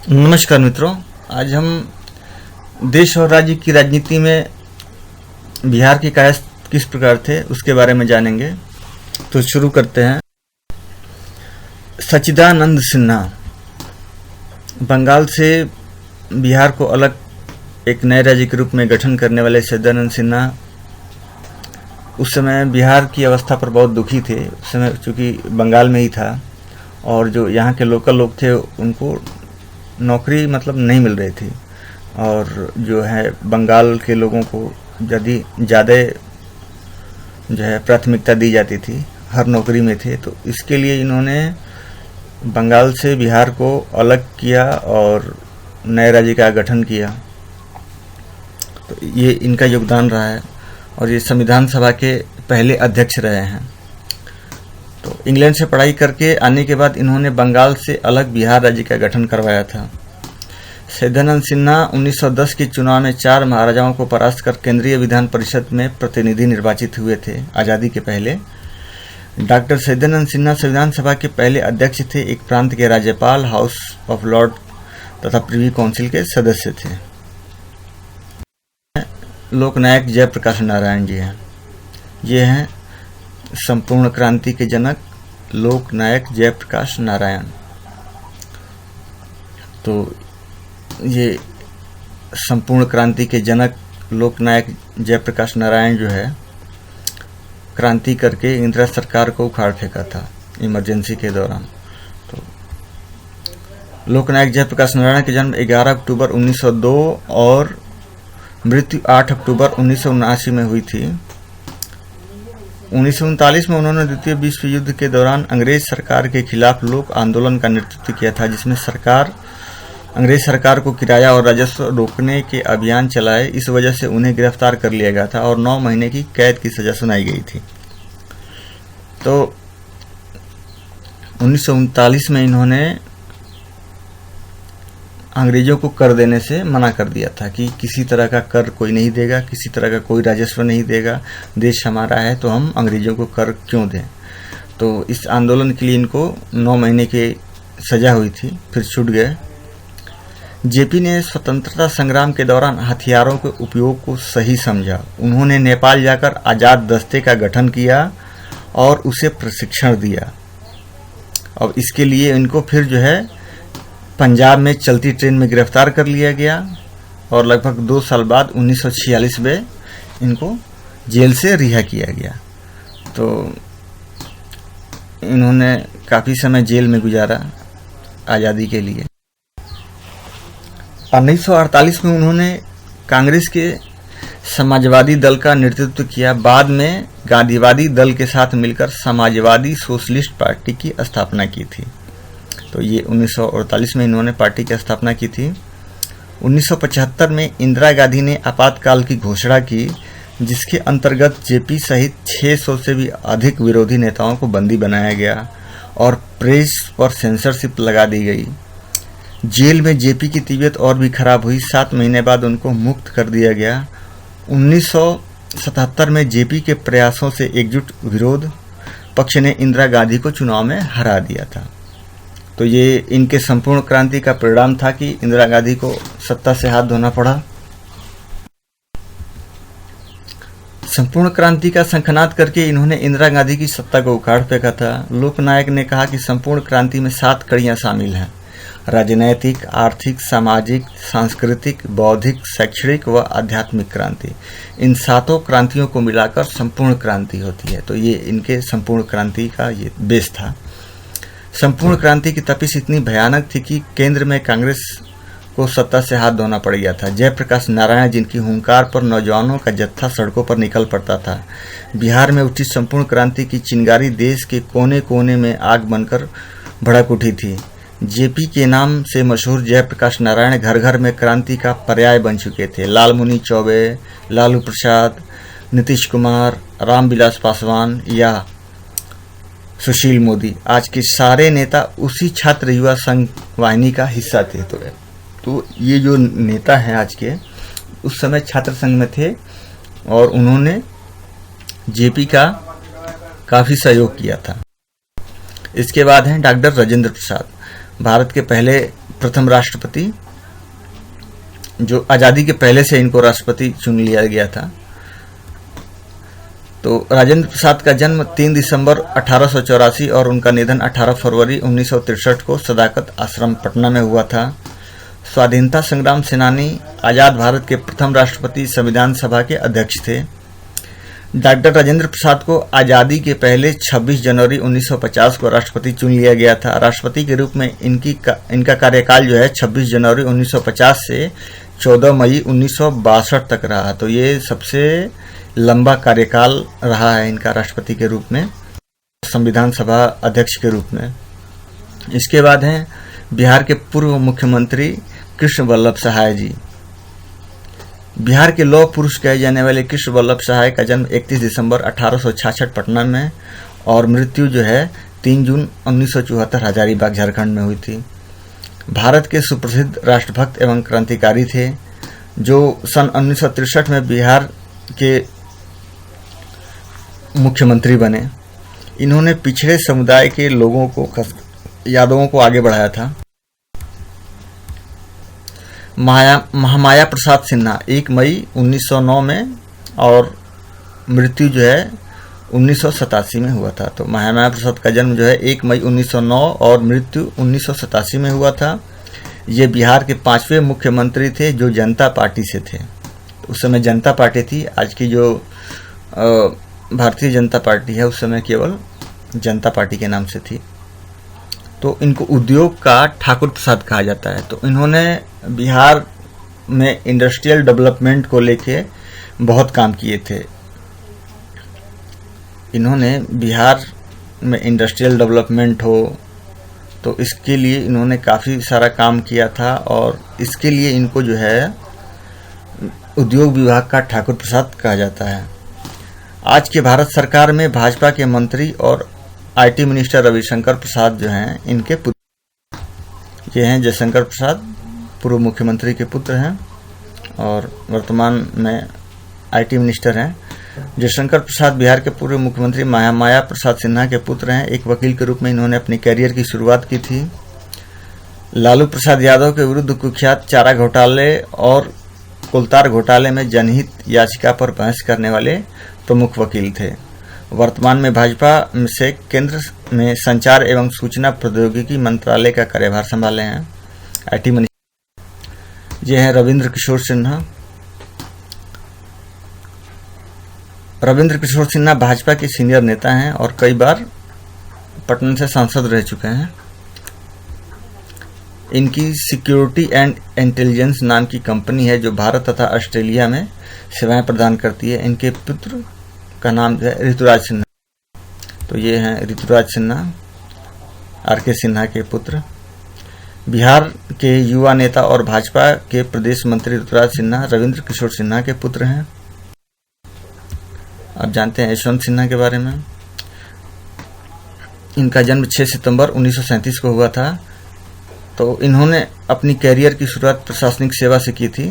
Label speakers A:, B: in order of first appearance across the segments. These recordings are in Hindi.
A: नमस्कार मित्रों, आज हम देश और राज्य की राजनीति में बिहार के कायस्थ किस प्रकार थे उसके बारे में जानेंगे। तो शुरू करते हैं। सच्चिदानंद सिन्हा बंगाल से बिहार को अलग एक नए राज्य के रूप में गठन करने वाले सच्चिदानंद सिन्हा उस समय बिहार की अवस्था पर बहुत दुखी थे। उस समय चूँकि बंगाल में ही था और जो यहाँ के लोकल लोग थे उनको नौकरी नहीं मिल रही थी और जो है बंगाल के लोगों को यदि ज़्यादा जो है प्राथमिकता दी जाती थी, हर नौकरी में थे। तो इसके लिए इन्होंने बंगाल से बिहार को अलग किया और नए राज्य का गठन किया। तो ये इनका योगदान रहा है और ये संविधान सभा के पहले अध्यक्ष रहे हैं। तो इंग्लैंड से पढ़ाई करके आने के बाद इन्होंने बंगाल से अलग बिहार राज्य का गठन करवाया था। सच्चिदानंद सिन्हा 1910 के चुनाव में 4 महाराजाओं को परास्त कर केंद्रीय विधान परिषद में प्रतिनिधि निर्वाचित हुए थे आज़ादी के पहले। डॉक्टर सच्चिदानंद सिन्हा संविधान सभा के पहले अध्यक्ष थे, एक प्रांत के राज्यपाल, हाउस ऑफ लॉर्ड तथा प्रिवी काउंसिल के सदस्य थे। लोकनायक जयप्रकाश नारायण जी हैं। ये हैं संपूर्ण क्रांति के जनक लोकनायक जयप्रकाश नारायण। तो ये संपूर्ण क्रांति के जनक लोकनायक जयप्रकाश नारायण जो है क्रांति करके इंदिरा सरकार को उखाड़ फेंका था इमरजेंसी के दौरान। तो लोकनायक जयप्रकाश नारायण के जन्म 11 अक्टूबर 1902 और मृत्यु 8 अक्टूबर 1979 में हुई थी। 1939 में उन्होंने द्वितीय विश्व युद्ध के दौरान अंग्रेज सरकार के खिलाफ लोक आंदोलन का नेतृत्व किया था, जिसमें अंग्रेज सरकार को किराया और राजस्व रोकने के अभियान चलाए। इस वजह से उन्हें गिरफ्तार कर लिया गया था और 9 महीने की कैद की सजा सुनाई गई थी। तो 1939 में इन्होंने अंग्रेजों को कर देने से मना कर दिया था कि किसी तरह का कर कोई नहीं देगा, किसी तरह का कोई राजस्व नहीं देगा, देश हमारा है तो हम अंग्रेजों को कर क्यों दें। तो इस आंदोलन के लिए इनको 9 महीने की सजा हुई थी, फिर छूट गए। जेपी ने स्वतंत्रता संग्राम के दौरान हथियारों के उपयोग को सही समझा। उन्होंने नेपाल जाकर आज़ाद दस्ते का गठन किया और उसे प्रशिक्षण दिया। अब इसके लिए इनको फिर जो है पंजाब में चलती ट्रेन में गिरफ्तार कर लिया गया और लगभग 2 साल बाद 1946 में इनको जेल से रिहा किया गया। तो इन्होंने काफ़ी समय जेल में गुजारा आज़ादी के लिए। 1948 में उन्होंने कांग्रेस के समाजवादी दल का नेतृत्व किया। बाद में गांधीवादी दल के साथ मिलकर समाजवादी सोशलिस्ट पार्टी की स्थापना की थी। तो ये 1948 में इन्होंने पार्टी की स्थापना की थी। 1975 में इंदिरा गांधी ने आपातकाल की घोषणा की, जिसके अंतर्गत जेपी सहित 600 से भी अधिक विरोधी नेताओं को बंदी बनाया गया और प्रेस पर सेंसरशिप लगा दी गई। जेल में जेपी की तबीयत और भी खराब हुई। 7 महीने बाद उनको मुक्त कर दिया गया। 1977 में जेपी के प्रयासों से एकजुट विरोध पक्ष ने इंदिरा गांधी को चुनाव में हरा दिया था। तो ये इनके संपूर्ण क्रांति का परिणाम था कि इंदिरा गांधी को सत्ता से हाथ धोना पड़ा। संपूर्ण क्रांति का शंखनाद करके इन्होंने इंदिरा गांधी की सत्ता को उखाड़ फेंका था। लोकनायक ने कहा कि संपूर्ण क्रांति में 7 कड़ियां शामिल हैं: राजनैतिक, आर्थिक, सामाजिक, सांस्कृतिक, बौद्धिक, शैक्षणिक व आध्यात्मिक क्रांति। इन 7 क्रांतियों को मिलाकर संपूर्ण क्रांति होती है। तो ये इनके संपूर्ण क्रांति का ये बेस था। संपूर्ण क्रांति की तपिश इतनी भयानक थी कि केंद्र में कांग्रेस को सत्ता से हाथ धोना पड़ गया था। जयप्रकाश नारायण, जिनकी हुंकार पर नौजवानों का जत्था सड़कों पर निकल पड़ता था। बिहार में उठी संपूर्ण क्रांति की चिंगारी देश के कोने कोने में आग बनकर भड़क उठी थी। जेपी के नाम से मशहूर जयप्रकाश नारायण घर घर में क्रांति का पर्याय बन चुके थे। लालमुनि चौबे, लालू प्रसाद, नीतीश कुमार, रामविलास पासवान या सुशील मोदी, आज के सारे नेता उसी छात्र युवा संघ वाहिनी का हिस्सा थे। तो ये जो नेता हैं आज के, उस समय छात्र संघ में थे और उन्होंने जेपी का काफ़ी सहयोग किया था। इसके बाद हैं डॉक्टर राजेंद्र प्रसाद, भारत के पहले प्रथम राष्ट्रपति, जो आज़ादी के पहले से इनको राष्ट्रपति चुन लिया गया था। तो राजेंद्र प्रसाद का जन्म 3 दिसंबर 1884 और उनका निधन 18 फरवरी 1963 को सदाकत आश्रम पटना में हुआ था। स्वाधीनता संग्राम सेनानी, आज़ाद भारत के प्रथम राष्ट्रपति, संविधान सभा के अध्यक्ष थे। डॉक्टर राजेंद्र प्रसाद को आज़ादी के पहले 26 जनवरी 1950 को राष्ट्रपति चुन लिया गया था। राष्ट्रपति के रूप में इनका कार्यकाल जो है 26 जनवरी 1950 से 14 मई 1962 तक रहा। तो ये सबसे लंबा कार्यकाल रहा है इनका राष्ट्रपति के रूप में, संविधान सभा अध्यक्ष के रूप में। इसके बाद हैं बिहार के पूर्व मुख्यमंत्री कृष्ण वल्लभ सहाय जी। बिहार के लौह पुरुष कहे जाने वाले कृष्ण वल्लभ सहाय का जन्म 31 दिसंबर 1866 पटना में और मृत्यु जो है 3 जून 1974 हजारीबाग झारखंड में हुई थी। भारत के सुप्रसिद्ध राष्ट्रभक्त एवं क्रांतिकारी थे, जो सन 1963 में बिहार के मुख्यमंत्री बने। इन्होंने पिछड़े समुदाय के लोगों को, यादवों को आगे बढ़ाया था। महामाया प्रसाद सिन्हा 1 मई 1909 में और मृत्यु जो है 1987 में हुआ था। तो महामाया प्रसाद का जन्म जो है 1 मई 1909 और मृत्यु 1987 में हुआ था। ये बिहार के 5वें मुख्यमंत्री थे जो जनता पार्टी से थे। उस समय जनता पार्टी थी, आज की जो भारतीय जनता पार्टी है उस समय केवल जनता पार्टी के नाम से थी। तो इनको उद्योग का ठाकुर प्रसाद कहा जाता है। तो इन्होंने बिहार में इंडस्ट्रियल डेवलपमेंट को लेके बहुत काम किए थे। इन्होंने बिहार में इंडस्ट्रियल डेवलपमेंट हो तो इसके लिए इन्होंने काफ़ी सारा काम किया था और इसके लिए इनको जो है उद्योग विभाग का ठाकुर प्रसाद कहा जाता है। आज के भारत सरकार में भाजपा के मंत्री और आईटी मिनिस्टर रविशंकर प्रसाद जो हैं, इनके पुत्र ये हैं जयशंकर प्रसाद, पूर्व मुख्यमंत्री के पुत्र हैं और वर्तमान में आईटी मिनिस्टर हैं। जयशंकर प्रसाद बिहार के पूर्व मुख्यमंत्री महामाया प्रसाद सिन्हा के पुत्र हैं। एक वकील के रूप में इन्होंने अपनी कैरियर की शुरुआत की थी। लालू प्रसाद यादव के विरुद्ध कुख्यात चारा घोटाले और कोलतार घोटाले में जनहित याचिका पर बहस करने वाले प्रमुख वकील थे। वर्तमान में भाजपा से केंद्र में संचार एवं सूचना प्रौद्योगिकी मंत्रालय का कार्यभार संभाले हैं। आईटी मिनिस्टर ये हैं रविंद्र किशोर सिन्हा। रविंद्र किशोर सिन्हा भाजपा के सीनियर नेता हैं और कई बार पटना से सांसद रह चुके हैं। इनकी सिक्योरिटी एंड इंटेलिजेंस नाम की कंपनी है जो भारत तथा ऑस्ट्रेलिया में सेवाएं प्रदान करती है। इनके पुत्र का नाम है ऋतुराज सिन्हा। तो ये हैं ऋतुराज सिन्हा, आर.के. सिन्हा के पुत्र। बिहार के युवा नेता और भाजपा के प्रदेश मंत्री ऋतुराज सिन्हा रविंद्र किशोर सिन्हा के पुत्र हैं। अब जानते हैं यशवंत सिन्हा के बारे में। इनका जन्म 6 सितंबर 1937 को हुआ था। तो इन्होंने अपनी कैरियर की शुरुआत प्रशासनिक सेवा से की थी।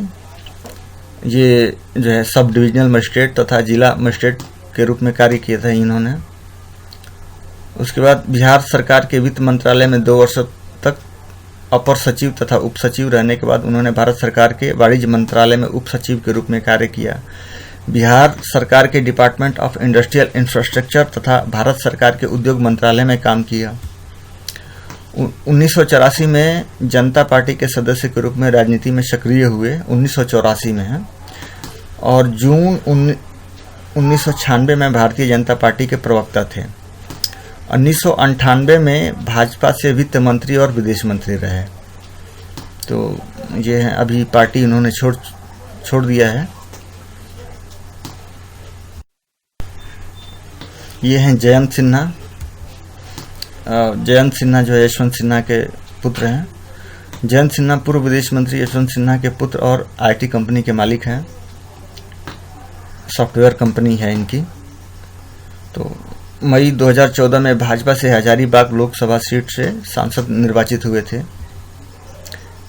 A: ये जो है सब डिविजनल मजिस्ट्रेट तथा जिला मजिस्ट्रेट के रूप में कार्य किया था इन्होंने। उसके बाद बिहार सरकार के वित्त मंत्रालय में 2 वर्ष तक अपर सचिव तथा उप सचिव रहने के बाद उन्होंने भारत सरकार के वाणिज्य मंत्रालय में उप सचिव के रूप में कार्य किया। बिहार सरकार के डिपार्टमेंट ऑफ इंडस्ट्रियल इंफ्रास्ट्रक्चर तथा भारत सरकार के उद्योग मंत्रालय में काम किया। 1984 में जनता पार्टी के सदस्य के रूप में राजनीति में सक्रिय हुए, 1984 में है, और जून 1996 में भारतीय जनता पार्टी के प्रवक्ता थे। 1998 में भाजपा से वित्त मंत्री और विदेश मंत्री रहे। तो ये है, अभी पार्टी उन्होंने छोड़ दिया है। ये हैं जयंत सिन्हा। जयंत सिन्हा जो है यशवंत सिन्हा के पुत्र हैं। जयंत सिन्हा पूर्व विदेश मंत्री यशवंत सिन्हा के पुत्र और आईटी कंपनी के मालिक हैं। सॉफ्टवेयर कंपनी है इनकी। तो मई 2014 में भाजपा से हजारीबाग लोकसभा सीट से सांसद निर्वाचित हुए थे।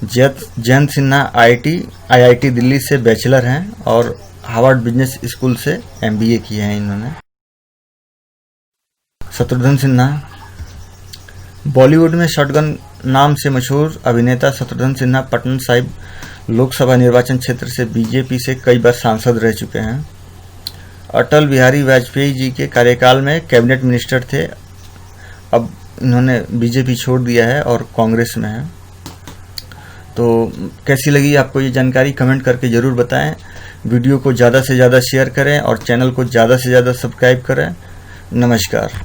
A: जयंत सिन्हा आईआईटी दिल्ली से बैचलर हैं और हार्वर्ड बिजनेस स्कूल से MBA किए हैं इन्होंने। शत्रुघ्न सिन्हा बॉलीवुड में शॉटगन नाम से मशहूर अभिनेता शत्रुघ्न सिन्हा पटना साहिब लोकसभा निर्वाचन क्षेत्र से बीजेपी से कई बार सांसद रह चुके हैं। अटल बिहारी वाजपेयी जी के कार्यकाल में कैबिनेट मिनिस्टर थे। अब इन्होंने बीजेपी छोड़ दिया है और कांग्रेस में है। तो कैसी लगी आपको ये जानकारी, कमेंट करके ज़रूर बताएं। वीडियो को ज़्यादा से ज़्यादा शेयर करें और चैनल को ज़्यादा से ज़्यादा सब्सक्राइब करें। नमस्कार।